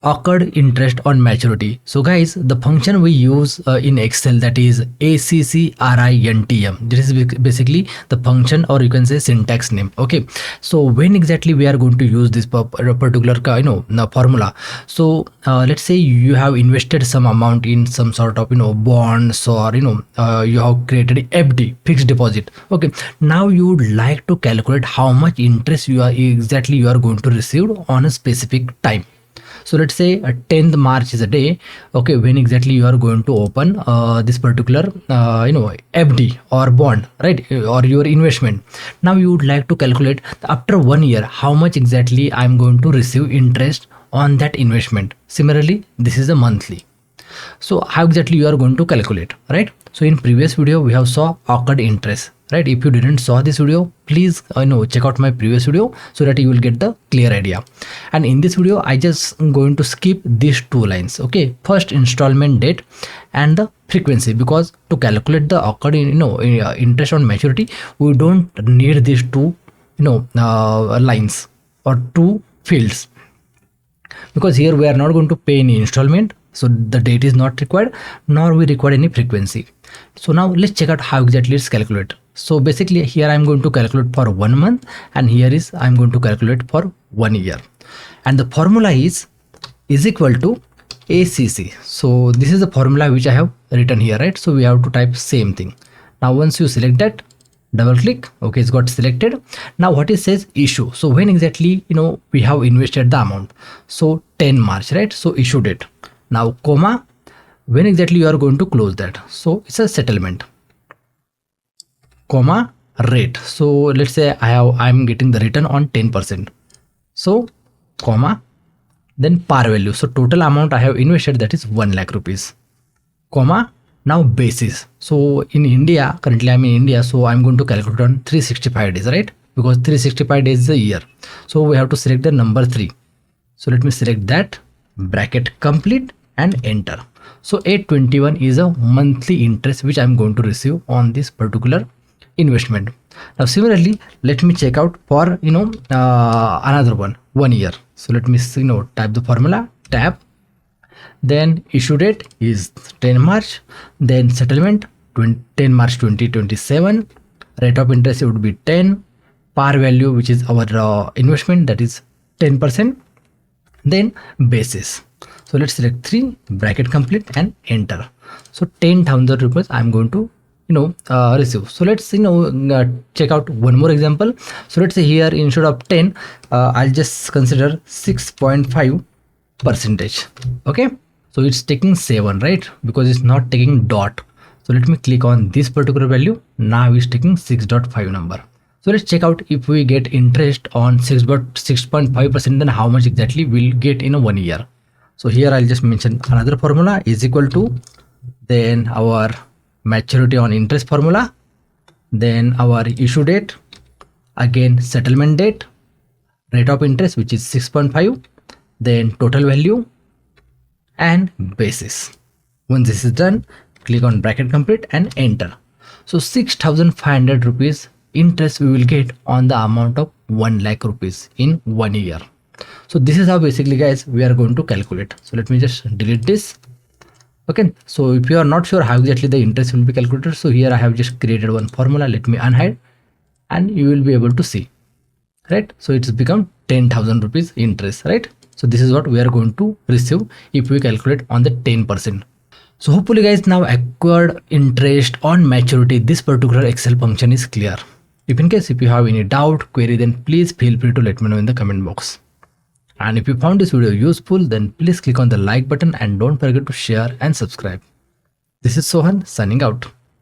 occurred interest on maturity. So guys, the function we use in Excel, that is ACCRINTM. This is basically the function, or you can say syntax name. Okay, so when exactly we are going to use this particular formula? So let's say you have invested some amount in some sort of bonds, or you have created FD, fixed deposit. Okay, now you would like to calculate how much interest you are going to receive on a specific time. So let's say 10th March is a day, okay, when exactly you are going to open this particular FD or bond, right, or your investment. Now you would like to calculate after 1 year how much exactly I'm going to receive interest on that investment. Similarly, this is a monthly. So how exactly you are going to calculate, right? So in previous video we have saw occurred interest, right? If you didn't saw this video, please check out my previous video so that you will get the clear idea. And in this video I just going to skip these two lines. Okay, first installment date and the frequency, because to calculate the occurred interest on maturity, we don't need these two lines or two fields, because here we are not going to pay any installment, so the date is not required, nor we require any frequency. So now let's check out how exactly it's calculated. So basically here I'm going to calculate for 1 month, and here is I'm going to calculate for 1 year, and the formula is equal to ACC. So this is the formula which I have written here, right? So we have to type same thing. Now once you select that, double click, okay, it's got selected. Now what it says, issue. So when exactly we have invested the amount, so 10 March, right? So issue date. Now comma, when exactly you are going to close that, so it's a settlement, comma, rate. So let's say I'm getting the return on 10%, so comma, then par value. So total amount I have invested, that is 1 lakh rupees, comma, now basis. So in India, currently I'm in India, so I'm going to calculate on 365 days, right? Because 365 days is a year, so we have to select the number 3. So let me select that, bracket complete, and enter. So 821 is a monthly interest which I'm going to receive on this particular investment. Now similarly, let me check out for another 1 year. So let me type the formula, tab, then issue date is 10 March, then settlement 10 March 2027, rate of interest would be 10, par value, which is our investment, that is 10%, then basis. So let's select 3, bracket complete, and enter. So 10,000 rupees I'm going to receive. So let's check out one more example. So let's say here instead of 10, I'll just consider 6.5 percentage. Okay, so it's taking 7, right? Because it's not taking dot. So let me click on this particular value. Now it's taking 6.5 number. So let's check out if we get interest on 6.5%, then how much exactly we'll get in a 1 year. So here I'll just mention another formula is equal to, then our maturity on interest formula, then our issue date, again settlement date, rate of interest, which is 6.5, then total value, and basis. Once this is done, click on bracket complete and enter. So 6,500 rupees interest we will get on the amount of 1 lakh rupees in 1 year. So this is how basically guys we are going to calculate. So let me just delete this. Okay, so if you are not sure how exactly the interest will be calculated, so here I have just created one formula. Let me unhide, and you will be able to see, right? So it's become 10,000 rupees interest, right? So this is what we are going to receive if we calculate on the 10%. So hopefully guys, now accrued interest on maturity, this particular Excel function is clear. If you have any doubt, query, then please feel free to let me know in the comment box. And if you found this video useful, then please click on the like button and don't forget to share and subscribe. This is Sohan signing out.